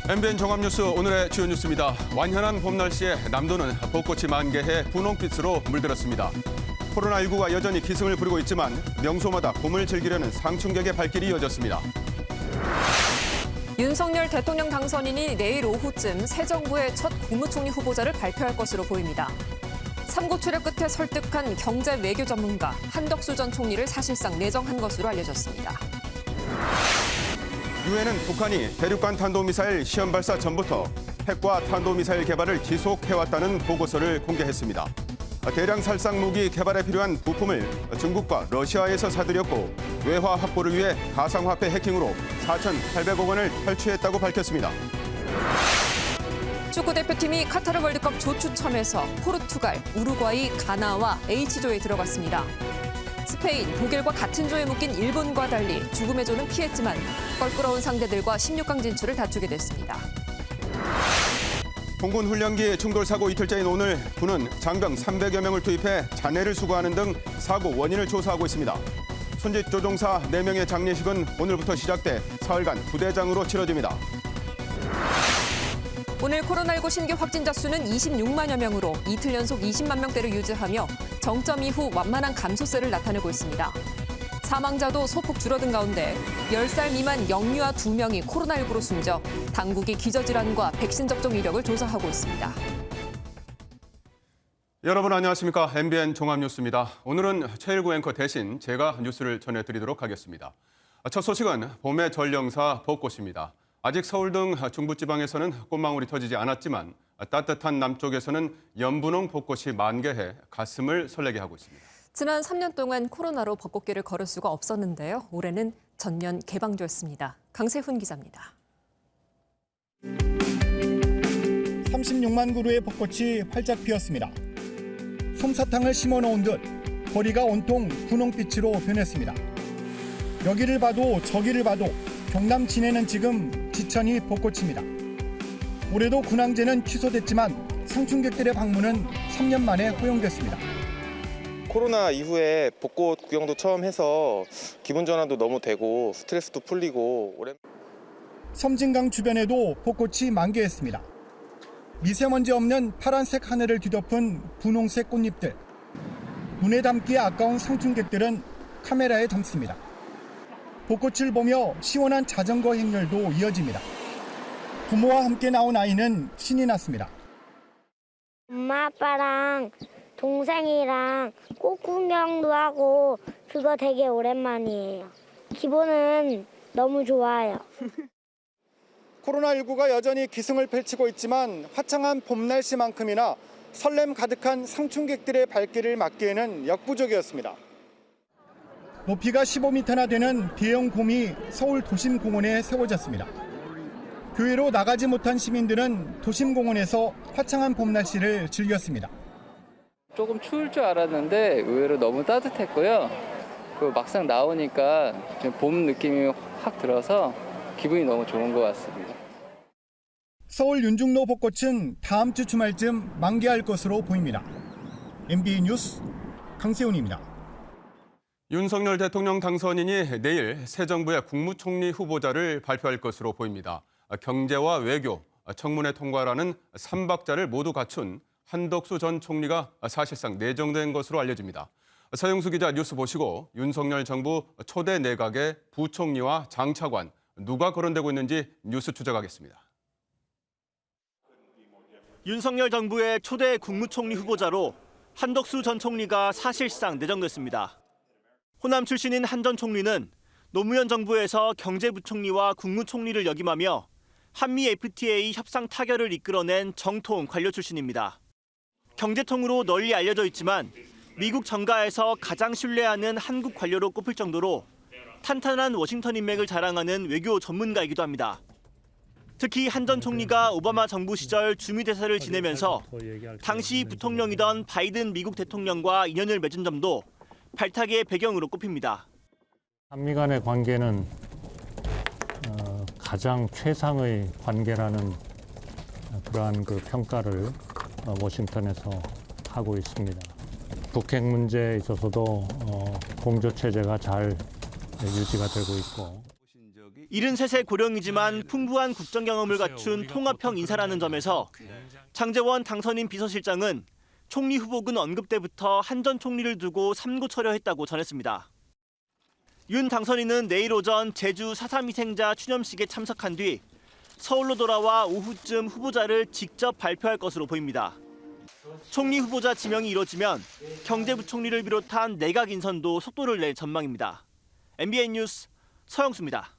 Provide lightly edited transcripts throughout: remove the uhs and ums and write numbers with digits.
MBN 종합뉴스 오늘의 주요 뉴스입니다. 완연한 봄 날씨에 남도는 벚꽃이 만개해 분홍빛으로 물들었습니다. 코로나19가 여전히 기승을 부리고 있지만 명소마다 봄을 즐기려는 상충객의 발길이 이어졌습니다. 윤석열 대통령 당선인이 내일 오후쯤 새 정부의 첫 국무총리 후보자를 발표할 것으로 보입니다. 삼국 출혈 끝에 설득한 경제 외교 전문가 한덕수 전 총리를 사실상 내정한 것으로 알려졌습니다. 유엔은 북한이 대륙간 탄도미사일 시험 발사 전부터 핵과 탄도미사일 개발을 지속해왔다는 보고서를 공개했습니다. 대량 살상 무기 개발에 필요한 부품을 중국과 러시아에서 사들였고 외화 확보를 위해 가상화폐 해킹으로 4,800억 원을 탈취했다고 밝혔습니다. 축구대표팀이 카타르 월드컵 조추첨에서 포르투갈, 우루과이, 가나와 H조에 들어갔습니다. 스페인, 독일과 같은 조에 묶인 일본과 달리 죽음의 조는 피했지만 껄끄러운 상대들과 16강 진출을 다투게 됐습니다. 공군 훈련기 충돌 사고 이틀째인 오늘 군은 장병 300여 명을 투입해 잔해를 수거하는 등 사고 원인을 조사하고 있습니다. 손짓 조종사 4명의 장례식은 오늘부터 시작돼 사흘간 부대장으로 치러집니다. 오늘 코로나19 신규 확진자 수는 26만여 명으로 이틀 연속 20만 명대를 유지하며 정점 이후 완만한 감소세를 나타내고 있습니다. 사망자도 소폭 줄어든 가운데 10살 미만 영유아 2명이 코로나19로 숨져 당국이 기저질환과 백신 접종 이력을 조사하고 있습니다. 여러분 안녕하십니까? MBN 종합뉴스입니다. 오늘은 최일구 앵커 대신 제가 뉴스를 전해드리도록 하겠습니다. 첫 소식은 봄의 전령사 벚꽃입니다. 아직 서울 등 중부지방에서는 꽃망울이 터지지 않았지만 따뜻한 남쪽에서는 연분홍 벚꽃이 만개해 가슴을 설레게 하고 있습니다. 지난 3년 동안 코로나로 벚꽃길을 걸을 수가 없었는데요. 올해는 전면 개방됐습니다. 강세훈 기자입니다. 36만 그루의 벚꽃이 활짝 피었습니다. 솜사탕을 심어놓은 듯 거리가 온통 분홍빛으로 변했습니다. 여기를 봐도 저기를 봐도 경남 진해는 지금 지천이 벚꽃입니다. 올해도 군항제는 취소됐지만 상충객들의 방문은 3년 만에 허용됐습니다. 코로나 이후에 벚꽃 구경도 처음 해서 기분 전환도 너무 되고 스트레스도 풀리고 섬진강 주변에도 벚꽃이 만개했습니다. 미세먼지 없는 파란색 하늘을 뒤덮은 분홍색 꽃잎들. 눈에 담기에 아까운 상충객들은 카메라에 담습니다. 벚꽃을 보며 시원한 자전거 행렬도 이어집니다. 부모와 함께 나온 아이는 신이 났습니다. 엄마 아빠랑 동생이랑 꽃 구경도 하고 그거 되게 오랜만이에요. 기분은 너무 좋아요. 코로나19가 여전히 기승을 펼치고 있지만 화창한 봄 날씨만큼이나 설렘 가득한 상충객들의 발길을 막기에는 역부족이었습니다. 높이가 15m나 되는 대형 곰이 서울 도심공원에 세워졌습니다. 교외로 나가지 못한 시민들은 도심공원에서 화창한 봄 날씨를 즐겼습니다. 조금 추울 줄 알았는데 의외로 너무 따뜻했고요. 그리고 막상 나오니까 봄 느낌이 확 들어서 기분이 너무 좋은 것 같습니다. 서울 윤중로 벚꽃은 다음 주 주말쯤 만개할 것으로 보입니다. MBN 뉴스 강세훈입니다. 윤석열 대통령 당선인이 내일 새 정부의 국무총리 후보자를 발표할 것으로 보입니다. 경제와 외교, 청문회 통과라는 3박자를 모두 갖춘 한덕수 전 총리가 사실상 내정된 것으로 알려집니다. 서영수 기자 뉴스 보시고 윤석열 정부 초대 내각의 부총리와 장차관 누가 거론되고 있는지 뉴스 추적하겠습니다. 윤석열 정부의 초대 국무총리 후보자로 한덕수 전 총리가 사실상 내정됐습니다. 호남 출신인 한 전 총리는 노무현 정부에서 경제부총리와 국무총리를 역임하며 한미 FTA 협상 타결을 이끌어낸 정통 관료 출신입니다. 경제통으로 널리 알려져 있지만 미국 정가에서 가장 신뢰하는 한국 관료로 꼽힐 정도로 탄탄한 워싱턴 인맥을 자랑하는 외교 전문가이기도 합니다. 특히 한 전 총리가 오바마 정부 시절 주미대사를 지내면서 당시 부통령이던 바이든 미국 대통령과 인연을 맺은 점도 발탁의 배경으로 꼽힙니다. 한미 간의 관계는 가장 최상의 관계라는 그러한 평가를 워싱턴에서 하고 있습니다. 북핵 문제에 있어서도 공조 체제가 잘 유지가 되고 있고. 73세 고령이지만 풍부한 국정 경험을 갖춘 통합형 인사라는 점에서 장제원 당선인 비서실장은 총리 후보군 언급 때부터 한 전 총리를 두고 삼고처려했다고 전했습니다. 윤 당선인은 내일 오전 제주 4.3 희생자 추념식에 참석한 뒤 서울로 돌아와 오후쯤 후보자를 직접 발표할 것으로 보입니다. 총리 후보자 지명이 이뤄지면 경제부총리를 비롯한 내각 인선도 속도를 낼 전망입니다. MBN 뉴스 서영수입니다.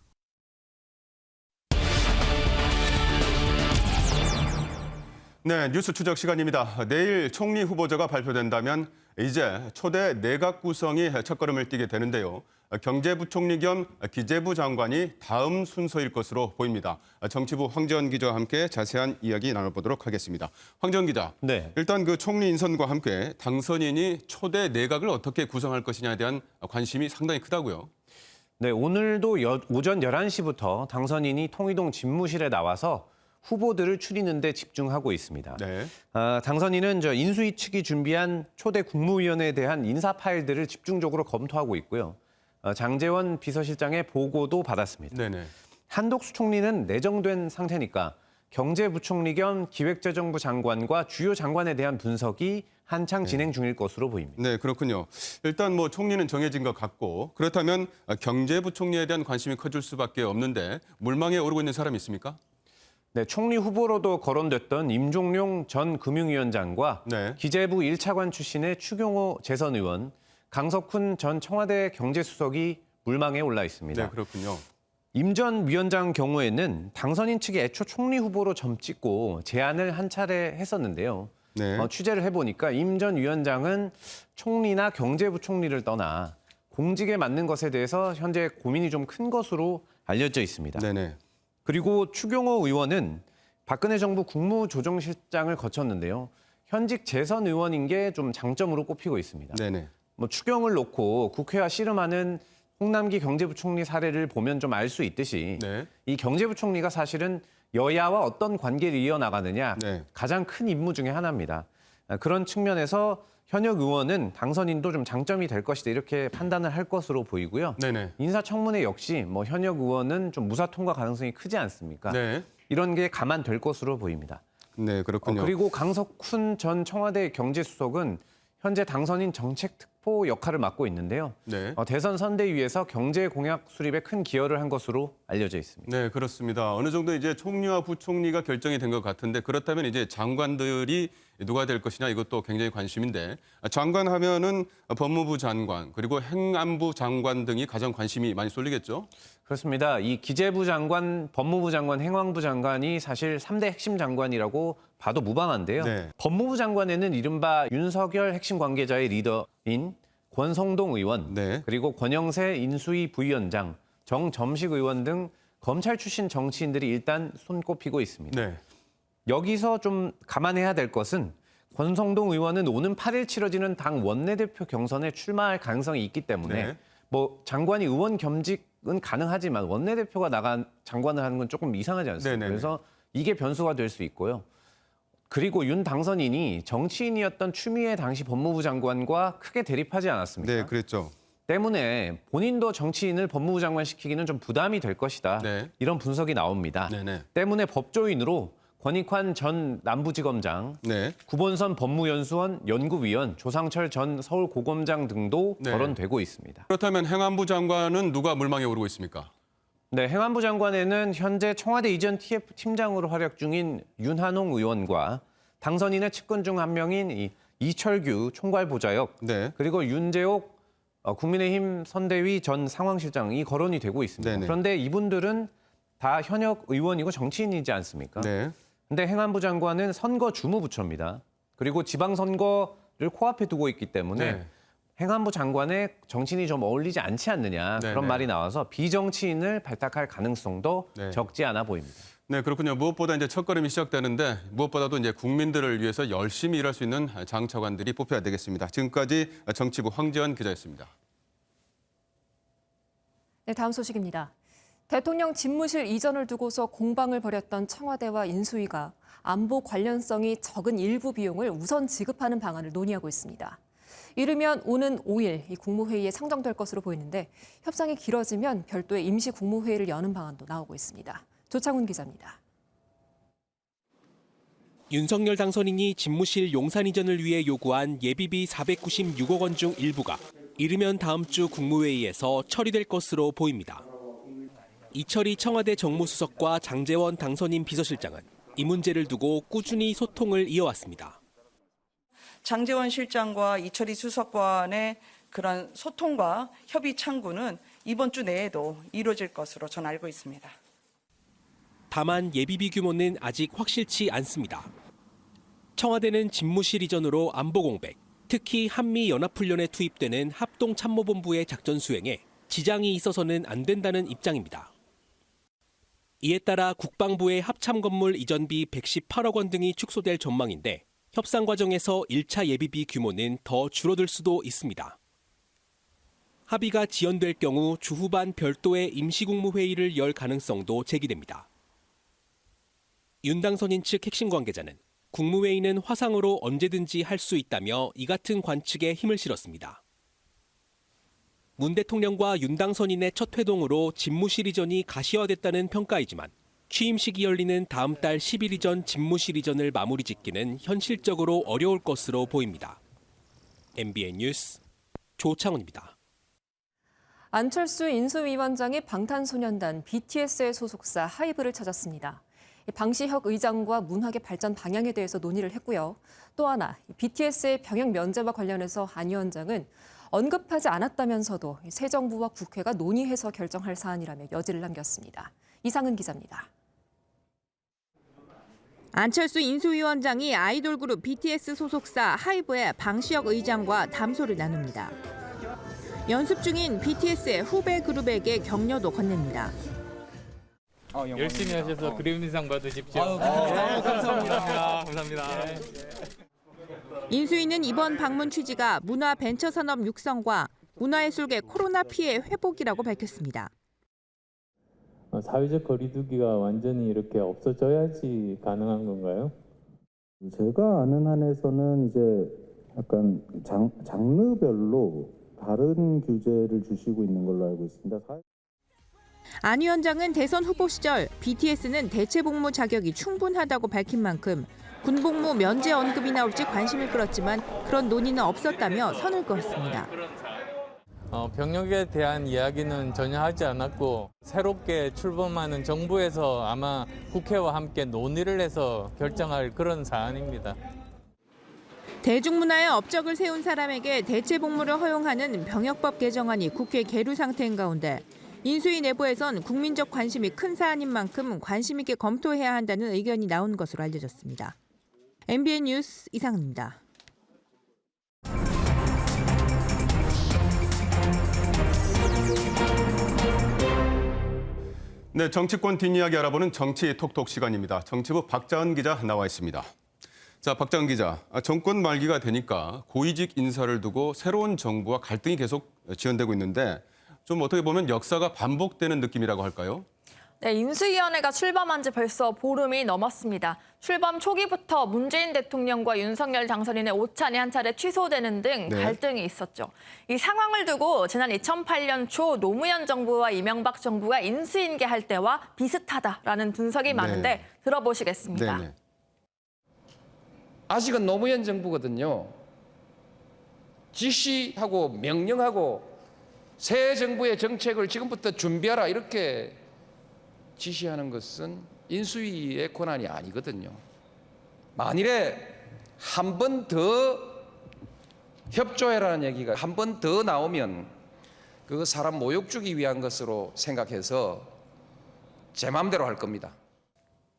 네, 뉴스 추적 시간입니다. 내일 총리 후보자가 발표된다면 이제 초대 내각 구성이 첫걸음을 띄게 되는데요. 경제부총리 겸 기재부 장관이 다음 순서일 것으로 보입니다. 정치부 황재원 기자와 함께 자세한 이야기 나눠보도록 하겠습니다. 황재원 기자, 네. 일단 그 총리 인선과 함께 당선인이 초대 내각을 어떻게 구성할 것이냐에 대한 관심이 상당히 크다고요. 네, 오늘도 오전 11시부터 당선인이 통이동 집무실에 나와서 후보들을 추리는 데 집중하고 있습니다. 네. 당선인은 인수위 측이 준비한 초대 국무위원에 대한 인사 파일들을 집중적으로 검토하고 있고요. 장제원 비서실장의 보고도 받았습니다. 네네. 한덕수 총리는 내정된 상태니까 경제부총리 겸 기획재정부 장관과 주요 장관에 대한 분석이 한창 진행 중일 것으로 보입니다. 네, 그렇군요. 일단 뭐 총리는 정해진 것 같고 그렇다면 경제부총리에 대한 관심이 커질 수밖에 없는데 물망에 오르고 있는 사람이 있습니까? 네, 총리 후보로도 거론됐던 임종룡 전 금융위원장과 네. 기재부 1차관 출신의 추경호 재선 의원, 강석훈 전 청와대 경제수석이 물망에 올라 있습니다. 네, 그렇군요. 임 전 위원장 경우에는 당선인 측이 애초 총리 후보로 점찍고 제안을 한 차례 했었는데요. 네. 취재를 해보니까 임 전 위원장은 총리나 경제부총리를 떠나 공직에 맞는 것에 대해서 현재 고민이 좀 큰 것으로 알려져 있습니다. 네네. 그리고 추경호 의원은 박근혜 정부 국무조정실장을 거쳤는데요. 현직 재선 의원인 게 좀 장점으로 꼽히고 있습니다. 네네. 추경을 놓고 국회와 씨름하는 홍남기 경제부총리 사례를 보면 좀 알 수 있듯이 네. 이 경제부총리가 사실은 여야와 어떤 관계를 이어나가느냐 네. 가장 큰 임무 중에 하나입니다. 그런 측면에서 현역 의원은 당선인도 좀 장점이 될 것이다 이렇게 판단을 할 것으로 보이고요. 네네. 인사청문회 역시 현역 의원은 좀 무사 통과 가능성이 크지 않습니까? 네. 이런 게 감안될 것으로 보입니다. 네, 그렇군요. 그리고 강석훈 전 청와대 경제수석은 현재 당선인 정책특보 역할을 맡고 있는데요. 네. 대선 선대위에서 경제 공약 수립에 큰 기여를 한 것으로 알려져 있습니다. 네, 그렇습니다. 어느 정도 이제 총리와 부총리가 결정이 된 것 같은데 그렇다면 이제 장관들이 누가 될 것이냐 이것도 굉장히 관심인데 장관 하면은 법무부 장관 그리고 행안부 장관 등이 가장 관심이 많이 쏠리겠죠? 그렇습니다. 이 기재부 장관, 법무부 장관, 행안부 장관이 사실 3대 핵심 장관이라고 봐도 무방한데요. 네. 법무부 장관에는 이른바 윤석열 핵심 관계자의 리더인 권성동 의원, 네. 그리고 권영세 인수위 부위원장, 정점식 의원 등 검찰 출신 정치인들이 일단 손꼽히고 있습니다. 네. 여기서 좀 감안해야 될 것은 권성동 의원은 오는 8일 치러지는 당 원내대표 경선에 출마할 가능성이 있기 때문에 네. 장관이 의원 겸직은 가능하지만 원내대표가 나간 장관을 하는 건 조금 이상하지 않습니까? 네네네. 그래서 이게 변수가 될 수 있고요. 그리고 윤 당선인이 정치인이었던 추미애 당시 법무부 장관과 크게 대립하지 않았습니까? 네, 그랬죠. 때문에 본인도 정치인을 법무부 장관 시키기는 좀 부담이 될 것이다. 네. 이런 분석이 나옵니다. 네네. 때문에 법조인으로 권익환 전 남부지검장, 네. 구본선 법무연수원 연구위원, 조상철 전 서울고검장 등도 네. 거론되고 있습니다. 그렇다면 행안부 장관은 누가 물망에 오르고 있습니까? 네, 행안부 장관에는 현재 청와대 이전 TF 팀장으로 활약 중인 윤한홍 의원과 당선인의 측근 중 한 명인 이철규 총괄보좌역, 네. 그리고 윤재옥 국민의힘 선대위 전 상황실장이 거론이 되고 있습니다. 네네. 그런데 이분들은 다 현역 의원이고 정치인이지 않습니까? 네. 근데 행안부 장관은 선거 주무부처입니다. 그리고 지방선거를 코앞에 두고 있기 때문에 네. 행안부 장관에 정치인이 좀 어울리지 않지 않느냐 네네. 그런 말이 나와서 비정치인을 발탁할 가능성도 네. 적지 않아 보입니다. 네, 그렇군요. 무엇보다 이제 첫걸음이 시작되는데 무엇보다도 이제 국민들을 위해서 열심히 일할 수 있는 장차관들이 뽑혀야 되겠습니다. 지금까지 정치부 황재원 기자였습니다. 네, 다음 소식입니다. 대통령 집무실 이전을 두고서 공방을 벌였던 청와대와 인수위가 안보 관련성이 적은 일부 비용을 우선 지급하는 방안을 논의하고 있습니다. 이르면 오는 5일 이 국무회의에 상정될 것으로 보이는데 협상이 길어지면 별도의 임시 국무회의를 여는 방안도 나오고 있습니다. 조창훈 기자입니다. 윤석열 당선인이 집무실 용산 이전을 위해 요구한 예비비 496억 원 중 일부가 이르면 다음 주 국무회의에서 처리될 것으로 보입니다. 이철희 청와대 정무수석과 장제원 당선인 비서실장은 이 문제를 두고 꾸준히 소통을 이어왔습니다. 장제원 실장과 이철희 수석 간의 그런 소통과 협의 창구는 이번 주 내에도 이루어질 것으로 저는 알고 있습니다. 다만 예비비 규모는 아직 확실치 않습니다. 청와대는 집무실 이전으로 안보 공백, 특히 한미연합훈련에 투입되는 합동참모본부의 작전 수행에 지장이 있어서는 안 된다는 입장입니다. 이에 따라 국방부의 합참 건물 이전비 118억 원 등이 축소될 전망인데 협상 과정에서 1차 예비비 규모는 더 줄어들 수도 있습니다. 합의가 지연될 경우 주후반 별도의 임시국무회의를 열 가능성도 제기됩니다. 윤 당선인 측 핵심 관계자는 국무회의는 화상으로 언제든지 할 수 있다며 이 같은 관측에 힘을 실었습니다. 문 대통령과 윤 당선인의 첫 회동으로 집무실 이전이 가시화됐다는 평가이지만 취임식이 열리는 다음 달 10일 이전 집무실 이전을 마무리 짓기는 현실적으로 어려울 것으로 보입니다. MBN 뉴스 조창훈입니다. 안철수 인수위원장이 방탄소년단 BTS의 소속사 하이브를 찾았습니다. 방시혁 의장과 문학의 발전 방향에 대해서 논의를 했고요. 또 하나 BTS의 병역 면제와 관련해서 안 위원장은 언급하지 않았다면서도 새 정부와 국회가 논의해서 결정할 사안이라며 여지를 남겼습니다. 이상은 기자입니다. 안철수 인수위원장이 아이돌 그룹 BTS 소속사 하이브의 방시혁 의장과 담소를 나눕니다. 연습 중인 BTS의 후배 그룹에게 격려도 건넵니다. 열심히 하셔서 그래미상 받으십시오. 감사합니다. 감사합니다. 인수위는 이번 방문 취지가 문화 벤처 산업 육성과 문화예술계 코로나 피해 회복이라고 밝혔습니다. 사회적 거리두기가 완전히 이렇게 없어져야지 가능한 건가요? 제가 아는 한에서는 이제 약간 장르별로 다른 규제를 주시고 있는 걸로 알고 있습니다. 안 위원장은 대선 후보 시절 BTS는 대체 복무 자격이 충분하다고 밝힌 만큼 군복무 면제 언급이 나올지 관심을 끌었지만 그런 논의는 없었다며 선을 그었습니다. 병역에 대한 이야기는 전혀 하지 않았고 새롭게 출범하는 정부에서 아마 국회와 함께 논의를 해서 결정할 그런 사안입니다. 대중문화에 업적을 세운 사람에게 대체 복무를 허용하는 병역법 개정안이 국회 계류 상태인 가운데 인수위 내부에선 국민적 관심이 큰 사안인 만큼 관심 있게 검토해야 한다는 의견이 나온 것으로 알려졌습니다. MBN 뉴스 이상은입니다. 네, 정치권 뒷이야기 알아보는 정치 톡톡 시간입니다. 정치부 박자은 기자 나와 있습니다. 자, 박자은 기자, 정권 말기가 되니까 고위직 인사를 두고 새로운 정부와 갈등이 계속 지연되고 있는데 좀 어떻게 보면 역사가 반복되는 느낌이라고 할까요? 네, 인수위원회가 출범한 지 벌써 보름이 넘었습니다. 출범 초기부터 문재인 대통령과 윤석열 당선인의 오찬이 한 차례 취소되는 등 갈등이 있었죠. 이 상황을 두고 지난 2008년 초 노무현 정부와 이명박 정부가 인수인계할 때와 비슷하다라는 분석이 많은데 들어보시겠습니다. 네네. 아직은 노무현 정부거든요. 지시하고 명령하고 새 정부의 정책을 지금부터 준비하라 이렇게 지시하는 것은 인수위의 권한이 아니거든요. 만일에 한 번 더 협조해라는 얘기가 한 번 더 나오면 그 사람 모욕 주기 위한 것으로 생각해서 제 마음대로 할 겁니다.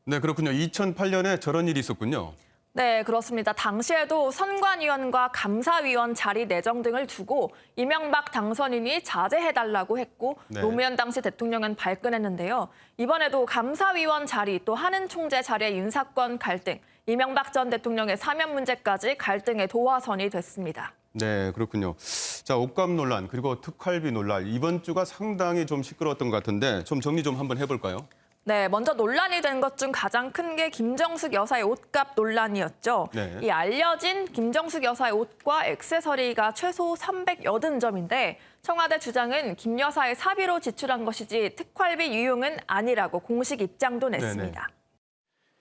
네, 그렇군요. 2008년에 저런 일이 있었군요. 네, 그렇습니다. 당시에도 선관위원과 감사위원 자리 내정 등을 두고 이명박 당선인이 자제해달라고 했고 노무현 당시 대통령은 발끈했는데요. 이번에도 감사위원 자리 또 한은 총재 자리의 인사권 갈등, 이명박 전 대통령의 사면 문제까지 갈등의 도화선이 됐습니다. 네, 그렇군요. 자, 옷값 논란 그리고 특활비 논란 이번 주가 상당히 좀 시끄러웠던 것 같은데 좀 정리 좀 한번 해볼까요? 네, 먼저 논란이 된 것 중 가장 큰 게 김정숙 여사의 옷값 논란이었죠. 네. 이 알려진 김정숙 여사의 옷과 액세서리가 최소 380점인데 청와대 주장은 김 여사의 사비로 지출한 것이지 특활비 유용은 아니라고 공식 입장도 냈습니다. 네네.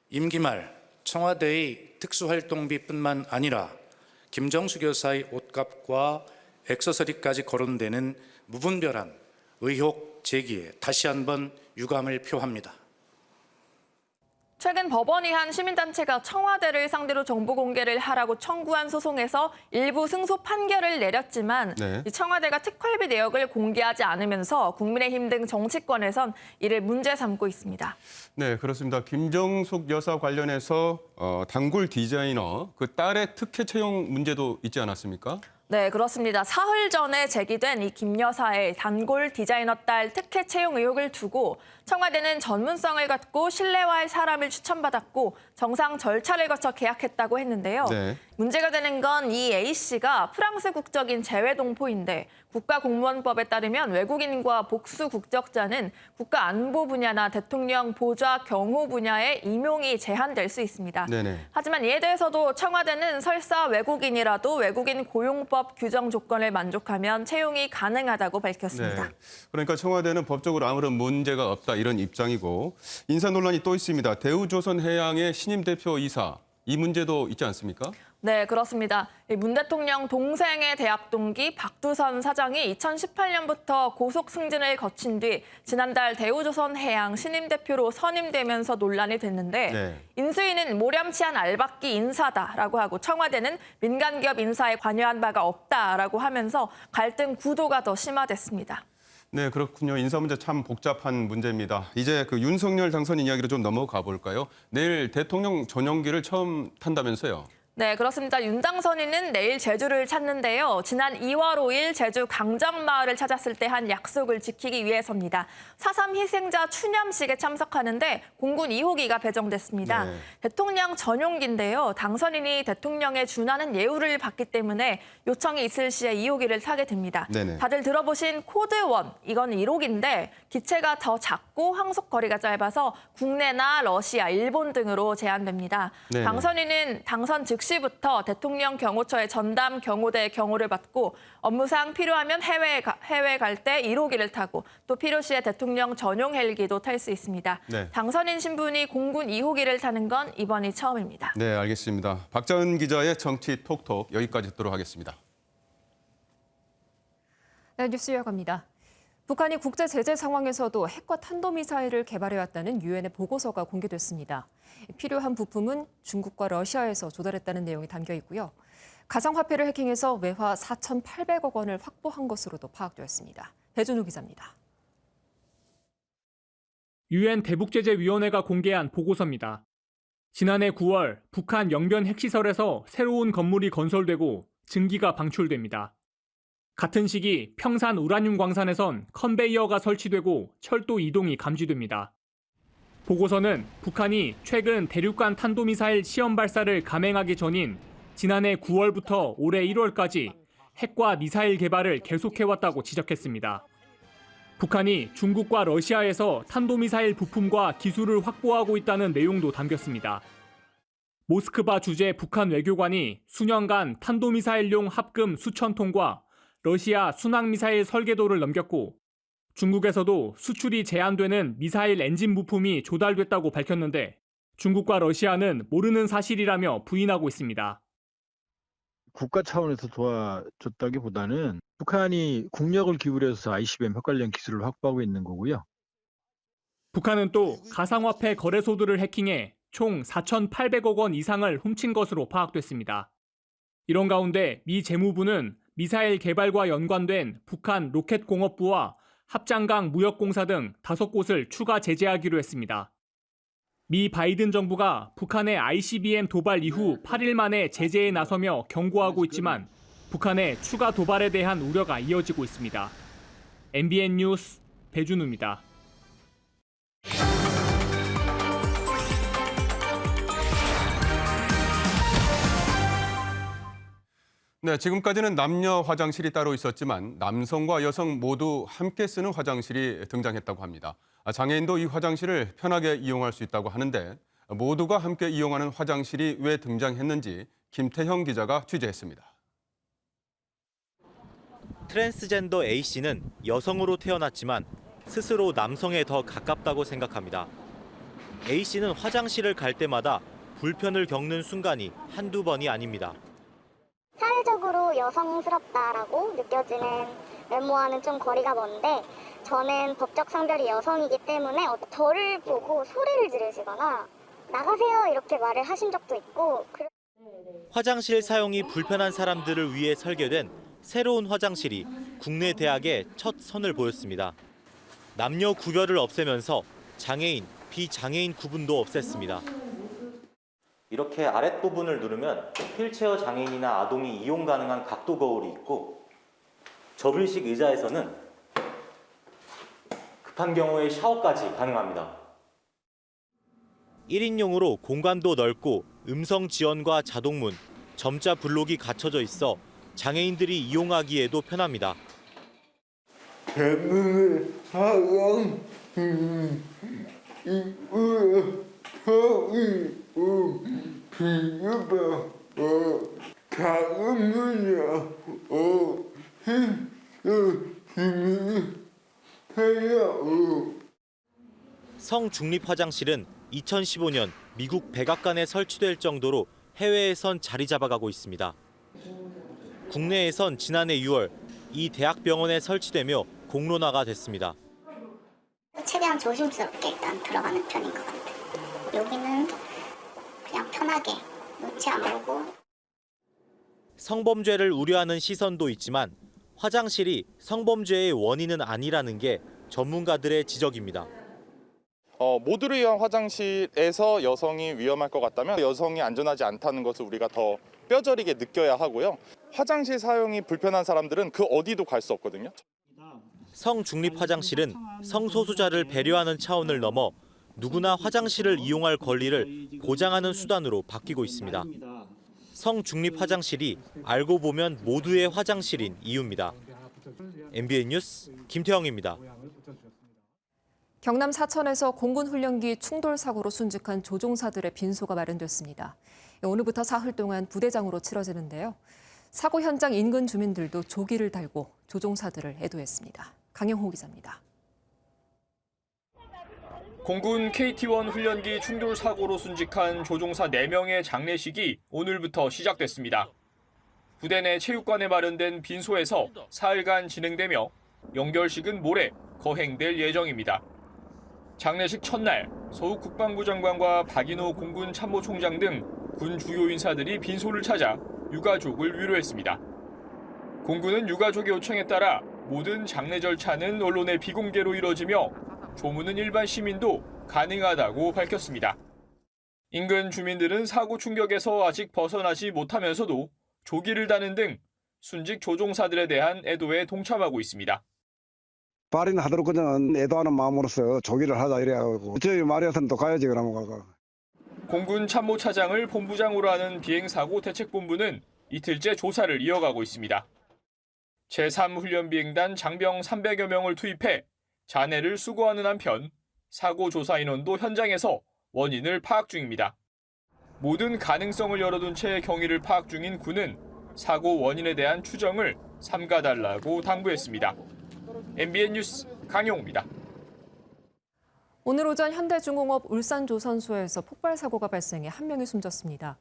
임기 말 청와대의 특수활동비뿐만 아니라 김정숙 여사의 옷값과 액세서리까지 거론되는 무분별한 의혹 제기에 다시 한번 유감을 표합니다. 최근 법원이 한 시민단체가 청와대를 상대로 정보 공개를 하라고 청구한 소송에서 일부 승소 판결을 내렸지만 네. 이 청와대가 특활비 내역을 공개하지 않으면서 국민의힘 등 정치권에선 이를 문제 삼고 있습니다. 네, 그렇습니다. 김정숙 여사 관련해서 단골 디자이너 그 딸의 특혜 채용 문제도 있지 않았습니까? 네, 그렇습니다. 사흘 전에 제기된 이 김 여사의 단골 디자이너 딸 특혜 채용 의혹을 두고 청와대는 전문성을 갖고 신뢰할 사람을 추천받았고 정상 절차를 거쳐 계약했다고 했는데요. 네. 문제가 되는 건 이 A씨가 프랑스 국적인 재외동포인데 국가공무원법에 따르면 외국인과 복수 국적자는 국가안보 분야나 대통령 보좌 경호 분야에 임용이 제한될 수 있습니다. 네네. 하지만 이에 대해서도 청와대는 설사 외국인이라도 외국인 고용법 규정 조건을 만족하면 채용이 가능하다고 밝혔습니다. 네. 그러니까 청와대는 법적으로 아무런 문제가 없다 이런 입장이고 인사 논란이 또 있습니다. 대우조선해양의 신임 대표 이사 이 문제도 있지 않습니까? 네, 그렇습니다. 문 대통령 동생의 대학 동기 박두선 사장이 2018년부터 고속 승진을 거친 뒤 지난달 대우조선해양 신임 대표로 선임되면서 논란이 됐는데 네. 인수위는 모렴치한 알박기 인사다라고 하고 청와대는 민간기업 인사에 관여한 바가 없다라고 하면서 갈등 구도가 더 심화됐습니다. 네, 그렇군요. 인사 문제 참 복잡한 문제입니다. 이제 그 윤석열 당선인 이야기로 좀 넘어가 볼까요? 내일 대통령 전용기를 처음 탄다면서요? 네, 그렇습니다. 윤 당선인은 내일 제주를 찾는데요. 지난 2월 5일 제주 강정마을을 찾았을 때 한 약속을 지키기 위해서입니다. 4.3 희생자 추념식에 참석하는데 공군 2호기가 배정됐습니다. 네. 대통령 전용기인데요. 당선인이 대통령에 준하는 예우를 받기 때문에 요청이 있을 시에 2호기를 타게 됩니다. 네네. 다들 들어보신 코드 1, 이건 1호기인데 기체가 더 작고 항속 거리가 짧아서 국내나 러시아, 일본 등으로 제한됩니다. 네네. 당선인은 당선 즉시부터 대통령 경호처의 전담 경호대 경호를 받고 업무상 필요하면 해외 갈 때 1호기를 타고 또 필요시에 대통령 전용 헬기도 탈 수 있습니다. 네. 당선인 신분이 공군 2호기를 타는 건 이번이 처음입니다. 네, 알겠습니다. 박자은 기자의 정치 톡톡 여기까지 듣도록 하겠습니다. 네, 뉴스 이어갑니다. 북한이 국제 제재 상황에서도 핵과 탄도미사일을 개발해왔다는 유엔의 보고서가 공개됐습니다. 필요한 부품은 중국과 러시아에서 조달했다는 내용이 담겨 있고요. 가상화폐를 해킹해서 외화 4,800억 원을 확보한 것으로도 파악되었습니다. 배준우 기자입니다. 유엔 대북제재위원회가 공개한 보고서입니다. 지난해 9월 북한 영변 핵시설에서 새로운 건물이 건설되고 증기가 방출됩니다. 같은 시기 평산 우라늄 광산에선 컨베이어가 설치되고 철도 이동이 감지됩니다. 보고서는 북한이 최근 대륙간 탄도미사일 시험 발사를 감행하기 전인 지난해 9월부터 올해 1월까지 핵과 미사일 개발을 계속해왔다고 지적했습니다. 북한이 중국과 러시아에서 탄도미사일 부품과 기술을 확보하고 있다는 내용도 담겼습니다. 모스크바 주재 북한 외교관이 수년간 탄도미사일용 합금 수천 통과 러시아 순항미사일 설계도를 넘겼고 중국에서도 수출이 제한되는 미사일 엔진 부품이 조달됐다고 밝혔는데 중국과 러시아는 모르는 사실이라며 부인하고 있습니다. 국가 차원에서 도와줬다기보다는 북한이 국력을 기울여서 ICBM 핵 관련 기술을 확보하고 있는 거고요. 북한은 또 가상화폐 거래소들을 해킹해 총 4,800억 원 이상을 훔친 것으로 파악됐습니다. 이런 가운데 미 재무부는 미사일 개발과 연관된 북한 로켓공업부와 합장강 무역공사 등 5곳을 추가 제재하기로 했습니다. 미 바이든 정부가 북한의 ICBM 도발 이후 8일 만에 제재에 나서며 경고하고 있지만 북한의 추가 도발에 대한 우려가 이어지고 있습니다. MBN 뉴스 배준우입니다. 네, 지금까지는 남녀 화장실이 따로 있었지만 남성과 여성 모두 함께 쓰는 화장실이 등장했다고 합니다. 장애인도 이 화장실을 편하게 이용할 수 있다고 하는데 모두가 함께 이용하는 화장실이 왜 등장했는지 김태형 기자가 취재했습니다. 트랜스젠더 A씨는 여성으로 태어났지만 스스로 남성에 더 가깝다고 생각합니다. A씨는 화장실을 갈 때마다 불편을 겪는 순간이 한두 번이 아닙니다. 사회적으로 여성스럽다라고 느껴지는 외모와는 좀 거리가 먼데 저는 법적 성별이 여성이기 때문에 저를 보고 소리를 지르시거나 나가세요 이렇게 말을 하신 적도 있고. 화장실 사용이 불편한 사람들을 위해 설계된 새로운 화장실이 국내 대학의 첫 선을 보였습니다. 남녀 구별을 없애면서 장애인, 비장애인 구분도 없앴습니다. 이렇게 아랫부분을 누르면 휠체어 장애인이나 아동이 이용 가능한 각도 거울이 있고 접이식 의자에서는 급한 경우에 샤워까지 가능합니다. 1인용으로 공간도 넓고 음성 지원과 자동문, 점자 블록이 갖춰져 있어 장애인들이 이용하기에도 편합니다. 성중립 화장실은 2015년 미국 백악관에 설치될 정도로 해외에선 자리 잡아가고 있습니다. 국내에선 지난해 6월 이 대학병원에 설치되며 공론화가 됐습니다. 최대한 조심스럽게 일단 들어가는 편인 것 같아요. 여기는 그냥 편하게 눈치 안 보고. 성범죄를 우려하는 시선도 있지만 화장실이 성범죄의 원인은 아니라는 게 전문가들의 지적입니다. 모두를 위한 화장실에서 여성이 위험할 것 같다면 여성이 안전하지 않다는 것을 우리가 더 뼈저리게 느껴야 하고요. 화장실 사용이 불편한 사람들은 그 어디도 갈 수 없거든요. 성중립 화장실은 성소수자를 배려하는 차원을 넘어 누구나 화장실을 이용할 권리를 보장하는 수단으로 바뀌고 있습니다. 성중립 화장실이 알고 보면 모두의 화장실인 이유입니다. MBN 뉴스 김태형입니다. 경남 사천에서 공군 훈련기 충돌 사고로 순직한 조종사들의 빈소가 마련됐습니다. 오늘부터 사흘 동안 부대장으로 치러지는데요. 사고 현장 인근 주민들도 조기를 달고 조종사들을 애도했습니다. 강영호 기자입니다. 공군 KT-1 훈련기 충돌 사고로 순직한 조종사 4명의 장례식이 오늘부터 시작됐습니다. 부대 내 체육관에 마련된 빈소에서 사흘간 진행되며 영결식은 모레 거행될 예정입니다. 장례식 첫날 서욱 국방부 장관과 박인호 공군 참모총장 등 군 주요 인사들이 빈소를 찾아 유가족을 위로했습니다. 공군은 유가족의 요청에 따라 모든 장례 절차는 언론의 비공개로 이뤄지며 조문은 일반 시민도 가능하다고 밝혔습니다. 인근 주민들은 사고 충격에서 아직 벗어나지 못하면서도 조기를 다는 등 순직 조종사들에 대한 애도에 동참하고 있습니다. 발인 하도록 그냥 애도하는 마음으로서 조기를 하자 이래가지고 저희 마리아선도 가야지 그러면. 공군 참모차장을 본부장으로 하는 비행사고 대책본부는 이틀째 조사를 이어가고 있습니다. 제3훈련비행단 장병 300여 명을 투입해 잔해를 수거하는 한편 사고 조사 인원도 현장에서 원인을 파악 중입니다. 모든 가능성을 열어둔 채 경위를 파악 중인 군은 사고 원인에 대한 추정을 삼가달라고 당부했습니다. MBN 뉴스 강용호입니다. 오늘 오전 현대중공업 울산조선소에서 폭발 사고가 발생해 1명이 숨졌습니다.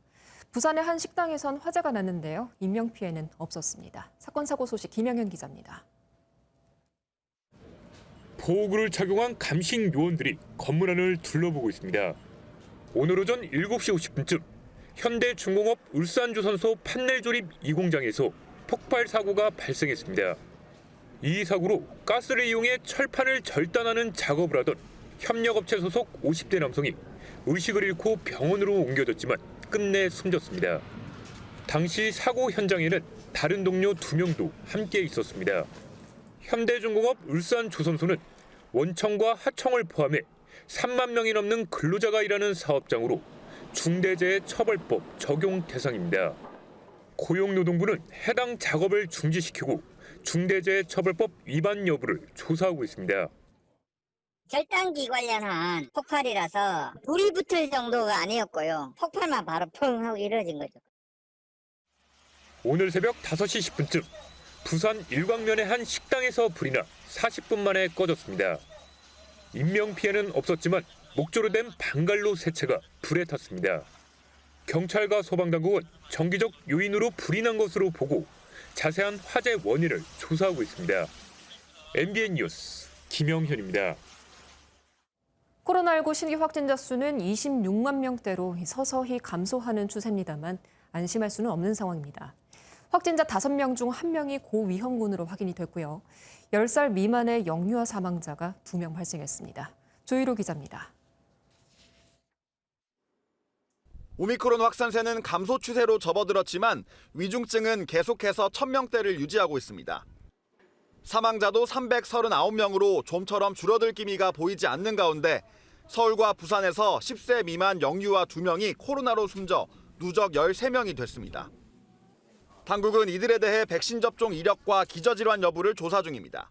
부산의 한 식당에선 화재가 났는데요. 인명피해는 없었습니다. 사건 사고 소식 김영현 기자입니다. 보호구를 착용한 감식 요원들이 건물 안을 둘러보고 있습니다. 오늘 오전 7시 50분쯤 현대중공업 울산조선소 판넬 조립 2공장에서 폭발 사고가 발생했습니다. 이 사고로 가스를 이용해 철판을 절단하는 작업을 하던 협력업체 소속 50대 남성이 의식을 잃고 병원으로 옮겨졌지만 끝내 숨졌습니다. 당시 사고 현장에는 다른 동료 2명도 함께 있었습니다. 현대중공업 울산조선소는 원청과 하청을 포함해 3만 명이 넘는 근로자가 일하는 사업장으로 중대재해처벌법 적용 대상입니다. 고용노동부는 해당 작업을 중지시키고 중대재해처벌법 위반 여부를 조사하고 있습니다. 절단기 관련한 폭발이라서 불이 붙을 정도가 아니었고요. 폭발만 바로 펑 하고 이루어진 거죠. 오늘 새벽 5시 10분쯤 부산 일광면의 한 식당에서 불이 나 40분 만에 꺼졌습니다. 인명피해는 없었지만 목조로 된 방갈로 세 채가 불에 탔습니다. 경찰과 소방당국은 정기적 요인으로 불이 난 것으로 보고 자세한 화재 원인을 조사하고 있습니다. MBN 뉴스 김영현입니다. 코로나19 신규 확진자 수는 26만 명대로 서서히 감소하는 추세입니다만 안심할 수는 없는 상황입니다. 확진자 5명 중 1명이 고위험군으로 확인이 됐고요. 10살 미만의 영유아 사망자가 2명 발생했습니다. 조희로 기자입니다. 오미크론 확산세는 감소 추세로 접어들었지만 위중증은 계속해서 1000명대를 유지하고 있습니다. 사망자도 339명으로 좀처럼 줄어들 기미가 보이지 않는 가운데 서울과 부산에서 10세 미만 영유아 2명이 코로나로 숨져 누적 13명이 됐습니다. 당국은 이들에 대해 백신 접종 이력과 기저질환 여부를 조사 중입니다.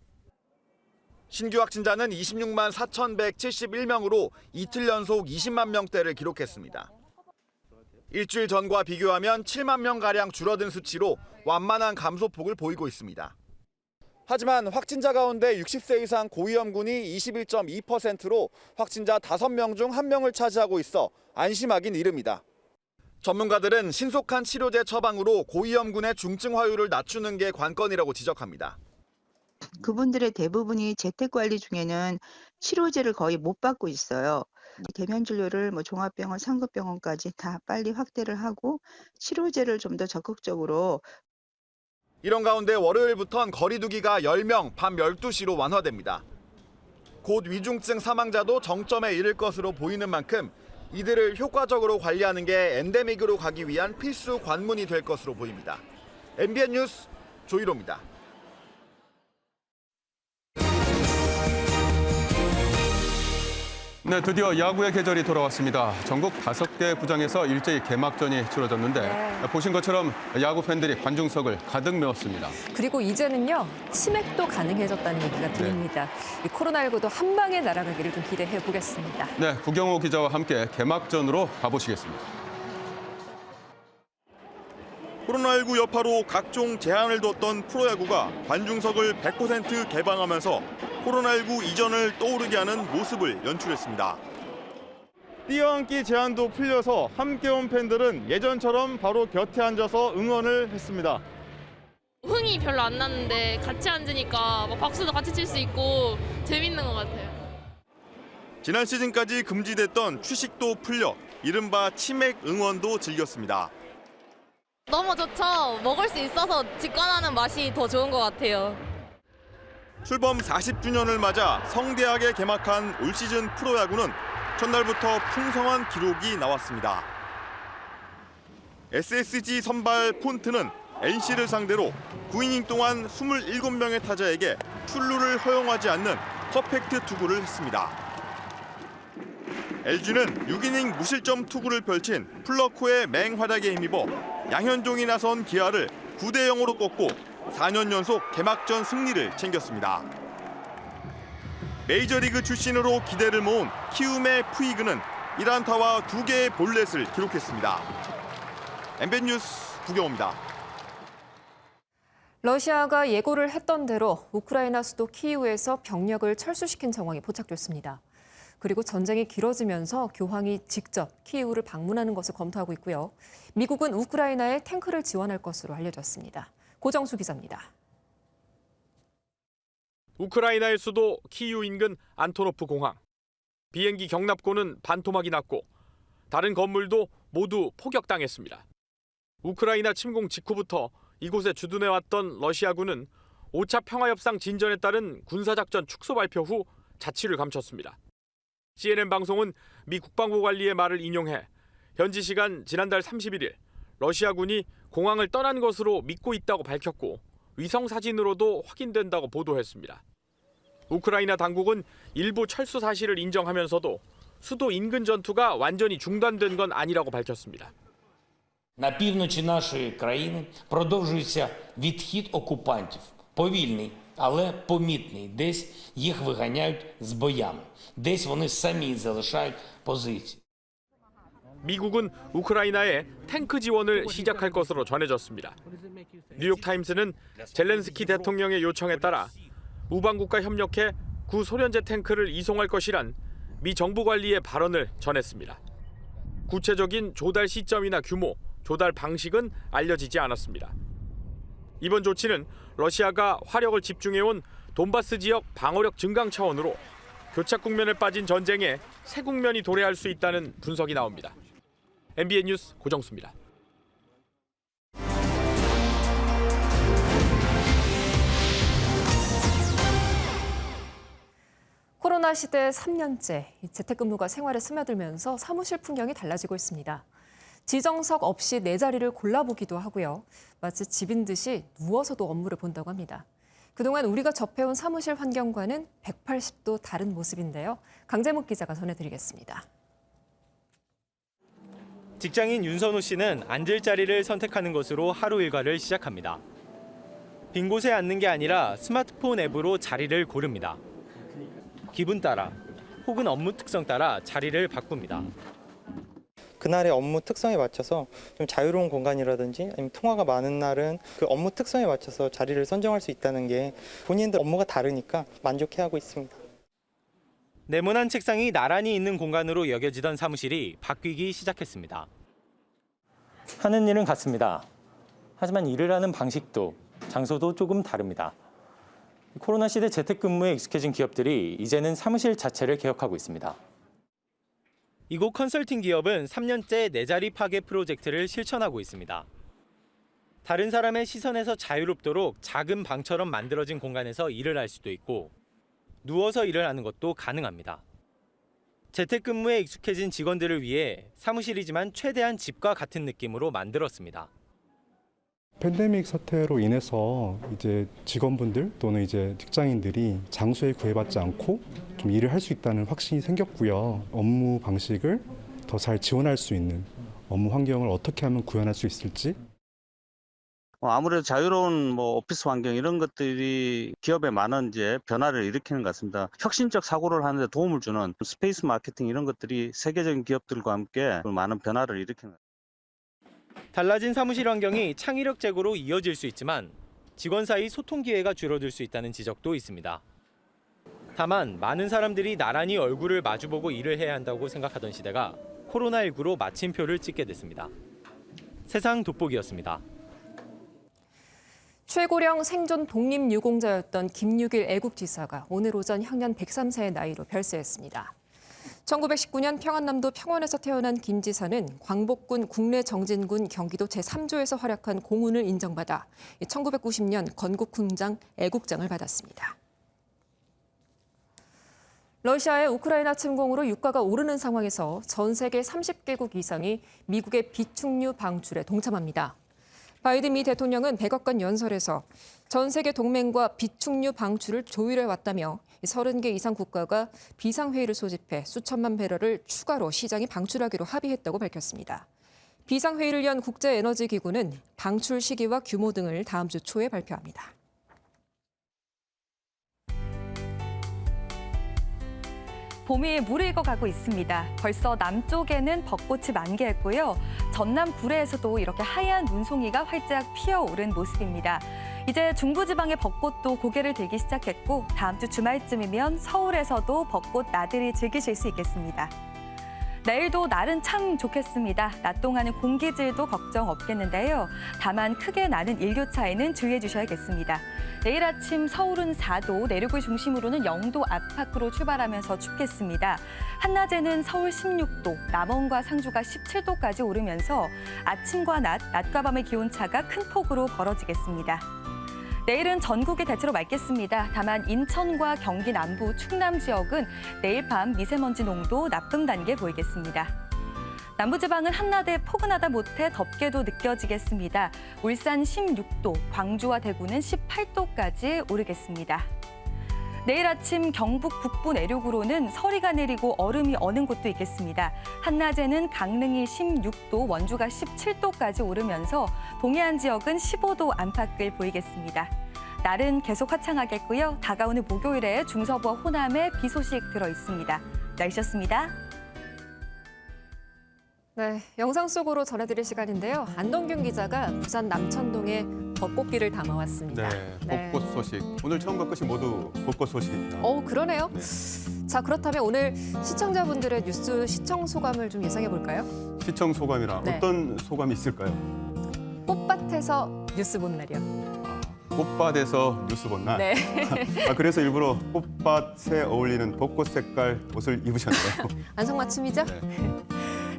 신규 확진자는 26만 4,171명으로 이틀 연속 20만 명대를 기록했습니다. 일주일 전과 비교하면 7만 명가량 줄어든 수치로 완만한 감소폭을 보이고 있습니다. 하지만 확진자 가운데 60세 이상 고위험군이 21.2%로 확진자 5명 중 1명을 차지하고 있어 안심하긴 이릅니다. 전문가들은 신속한 치료제 처방으로 고위험군의 중증 화율을 낮추는 게 관건이라고 지적합니다. 그분들의 대부분이 재택관리 중에는 치료제를 거의 못 받고 있어요. 대면 진료를 종합병원, 상급병원까지 다 빨리 확대를 하고 치료제를 좀 더 적극적으로. 이런 가운데 월요일부턴 거리 두기가 10명 밤 12시로 완화됩니다. 곧 위중증 사망자도 정점에 이를 것으로 보이는 만큼 이들을 효과적으로 관리하는 게 엔데믹으로 가기 위한 필수 관문이 될 것으로 보입니다. MBN 뉴스 조희로입니다. 네, 드디어 야구의 계절이 돌아왔습니다. 전국 5개 구장에서 일제히 개막전이 치러졌는데 보신 것처럼 야구 팬들이 관중석을 가득 메웠습니다. 그리고 이제는요, 치맥도 가능해졌다는 얘기가 들립니다. 이 코로나19도 한 방에 날아가기를 좀 기대해 보겠습니다. 네, 구경호 기자와 함께 개막전으로 가보시겠습니다. 코로나19 여파로 각종 제한을 뒀던 프로야구가 관중석을 100% 개방하면서 코로나19 이전을 떠오르게 하는 모습을 연출했습니다. 뛰어앉기 제한도 풀려서 함께 온 팬들은 예전처럼 바로 곁에 앉아서 응원을 했습니다. 흥이 별로 안 났는데 같이 앉으니까 막 박수도 같이 칠 수 있고 재밌는 것 같아요. 지난 시즌까지 금지됐던 취식도 풀려 이른바 치맥 응원도 즐겼습니다. 너무 좋죠. 먹을 수 있어서 직관하는 맛이 더 좋은 것 같아요. 출범 40주년을 맞아 성대하게 개막한 올 시즌 프로야구는 첫날부터 풍성한 기록이 나왔습니다. SSG 선발 폰트는 NC를 상대로 9이닝 동안 27명의 타자에게 출루를 허용하지 않는 퍼펙트 투구를 했습니다. LG는 6이닝 무실점 투구를 펼친 플러코의 맹활약에 힘입어 양현종이 나선 기아를 9대0으로 꺾고 4년 연속 개막전 승리를 챙겼습니다. 메이저리그 출신으로 기대를 모은 키움의 푸이그는 1안타와 2개의 볼넷을 기록했습니다. MBN 뉴스 구경호입니다. 러시아가 예고를 했던 대로 우크라이나 수도 키이우에서 병력을 철수시킨 정황이 포착됐습니다. 그리고 전쟁이 길어지면서 교황이 직접 키이우를 방문하는 것을 검토하고 있고요. 미국은 우크라이나에 탱크를 지원할 것으로 알려졌습니다. 고정수 기자입니다. 우크라이나의 수도 키이우 인근 안토노프 공항. 비행기 경납고는 반토막이 났고 다른 건물도 모두 포격당했습니다. 우크라이나 침공 직후부터 이곳에 주둔해왔던 러시아군은 5차 평화협상 진전에 따른 군사작전 축소 발표 후 자취를 감췄습니다. CNN 방송은 미 국방부 관리의 말을 인용해 현지 시간 지난달 31일 러시아군이 공항을 떠난 것으로 믿고 있다고 밝혔고 위성 사진으로도 확인된다고 보도했습니다. 우크라이나 당국은 일부 철수 사실을 인정하면서도 수도 인근 전투가 완전히 중단된 건 아니라고 밝혔습니다. На півночі нашої країни продовжується відхід окупантів. Повільний, але помітний. Десь їх виганяють з боями. Десь вони самі залишають позиції. 미국은 우크라이나에 탱크 지원을 시작할 것으로 전해졌습니다. 뉴욕타임스는 젤렌스키 대통령의 요청에 따라 우방국과 협력해 구소련제 탱크를 이송할 것이란 미 정부 관리의 발언을 전했습니다. 구체적인 조달 시점이나 규모, 조달 방식은 알려지지 않았습니다. 이번 조치는 러시아가 화력을 집중해온 돈바스 지역 방어력 증강 차원으로 교착 국면에 빠진 전쟁에 새 국면이 도래할 수 있다는 분석이 나옵니다. MBN 뉴스 고정수입니다. 코로나 시대 3년째 재택근무가 생활에 스며들면서 사무실 풍경이 달라지고 있습니다. 지정석 없이 내 자리를 골라보기도 하고요. 마치 집인 듯이 누워서도 업무를 본다고 합니다. 그동안 우리가 접해온 사무실 환경과는 180도 다른 모습인데요. 강재묵 기자가 전해드리겠습니다. 직장인 윤선우 씨는 앉을 자리를 선택하는 것으로 하루 일과를 시작합니다. 빈 곳에 앉는 게 아니라 스마트폰 앱으로 자리를 고릅니다. 기분 따라 혹은 업무 특성 따라 자리를 바꿉니다. 그날의 업무 특성에 맞춰서 좀 자유로운 공간이라든지 아니면 통화가 많은 날은 그 업무 특성에 맞춰서 자리를 선정할 수 있다는 게 본인들 업무가 다르니까 만족해하고 있습니다. 네모난 책상이 나란히 있는 공간으로 여겨지던 사무실이 바뀌기 시작했습니다. 하는 일은 같습니다. 하지만 일을 하는 방식도 장소도 조금 다릅니다. 코로나 시대 재택근무에 익숙해진 기업들이 이제는 사무실 자체를 개혁하고 있습니다. 이곳 컨설팅 기업은 3년째 내 자리 파괴 프로젝트를 실천하고 있습니다. 다른 사람의 시선에서 자유롭도록 작은 방처럼 만들어진 공간에서 일을 할 수도 있고 누워서 일을 하는 것도 가능합니다. 재택근무에 익숙해진 직원들을 위해 사무실이지만 최대한 집과 같은 느낌으로 만들었습니다. 팬데믹 사태로 인해서 이제 직원분들 또는 이제 직장인들이 장소에 구애받지 않고 좀 일을 할 수 있다는 확신이 생겼고요. 업무 방식을 더 잘 지원할 수 있는 업무 환경을 어떻게 하면 구현할 수 있을지. 아무래도 자유로운 오피스 환경 이런 것들이 기업에 많은 이제 변화를 일으키는 것 같습니다. 혁신적 사고를 하는데 도움을 주는 스페이스 마케팅 이런 것들이 세계적인 기업들과 함께 많은 변화를 일으키는 것 같습니다. 달라진 사무실 환경이 창의력 제고로 이어질 수 있지만 직원 사이 소통 기회가 줄어들 수 있다는 지적도 있습니다. 다만 많은 사람들이 나란히 얼굴을 마주보고 일을 해야 한다고 생각하던 시대가 코로나19로 마침표를 찍게 됐습니다. 세상 돋보기였습니다. 최고령 생존 독립유공자였던 김유길 애국지사가 오늘 오전 향년 103세의 나이로 별세했습니다. 1919년 평안남도 평원에서 태어난 김 지사는 광복군 국내정진군 경기도 제3조에서 활약한 공훈을 인정받아 1990년 건국훈장 애국장을 받았습니다. 러시아의 우크라이나 침공으로 유가가 오르는 상황에서 전 세계 30개국 이상이 미국의 비축류 방출에 동참합니다. 바이든 미 대통령은 백악관 연설에서 전 세계 동맹과 비축류 방출을 조율해왔다며 30개 이상 국가가 비상회의를 소집해 수천만 배럴을 추가로 시장에 방출하기로 합의했다고 밝혔습니다. 비상회의를 연 국제에너지기구는 방출 시기와 규모 등을 다음 주 초에 발표합니다. 봄이 무르익어가고 있습니다. 벌써 남쪽에는 벚꽃이 만개했고요. 전남 구례에서도 이렇게 하얀 눈송이가 활짝 피어오른 모습입니다. 이제 중부지방의 벚꽃도 고개를 들기 시작했고 다음 주 주말쯤이면 서울에서도 벚꽃 나들이 즐기실 수 있겠습니다. 내일도 날은 참 좋겠습니다. 낮 동안은 공기질도 걱정 없겠는데요. 다만 크게 나는 일교 차이는 주의해 주셔야겠습니다. 내일 아침 서울은 4도, 내륙을 중심으로는 0도 안팎으로 출발하면서 춥겠습니다. 한낮에는 서울 16도, 남원과 상주가 17도까지 오르면서 아침과 낮과 밤의 기온차가 큰 폭으로 벌어지겠습니다. 내일은 전국이 대체로 맑겠습니다. 다만 인천과 경기 남부, 충남 지역은 내일 밤 미세먼지 농도 나쁨 단계 보이겠습니다. 남부지방은 한낮에 포근하다 못해 덥게도 느껴지겠습니다. 울산 16도, 광주와 대구는 18도까지 오르겠습니다. 내일 아침 경북 북부 내륙으로는 서리가 내리고 얼음이 어는 곳도 있겠습니다. 한낮에는 강릉이 16도, 원주가 17도까지 오르면서 동해안 지역은 15도 안팎을 보이겠습니다. 날은 계속 화창하겠고요. 다가오는 목요일에 중서부와 호남에 비 소식 들어 있습니다. 날씨였습니다. 네, 영상 속으로 전해드릴 시간인데요. 안동균 기자가 부산 남천동에 벚꽃길을 담아왔습니다. 네, 벚꽃 소식. 오늘 처음과 끝이 모두 벚꽃 소식입니다. 그러네요. 네. 자, 그렇다면 오늘 시청자분들의 뉴스 시청 소감을 좀 예상해 볼까요? 시청 소감이라 네. 어떤 소감이 있을까요? 꽃밭에서 뉴스 본 날이요. 꽃밭에서 뉴스 본 날. 네. 그래서 일부러 꽃밭에 어울리는 벚꽃 색깔 옷을 입으셨네요. 안성맞춤이죠? 네.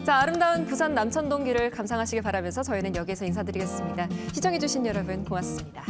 자, 아름다운 부산 남천동 길을 감상하시길 바라면서 저희는 여기서 인사드리겠습니다. 시청해주신 여러분 고맙습니다.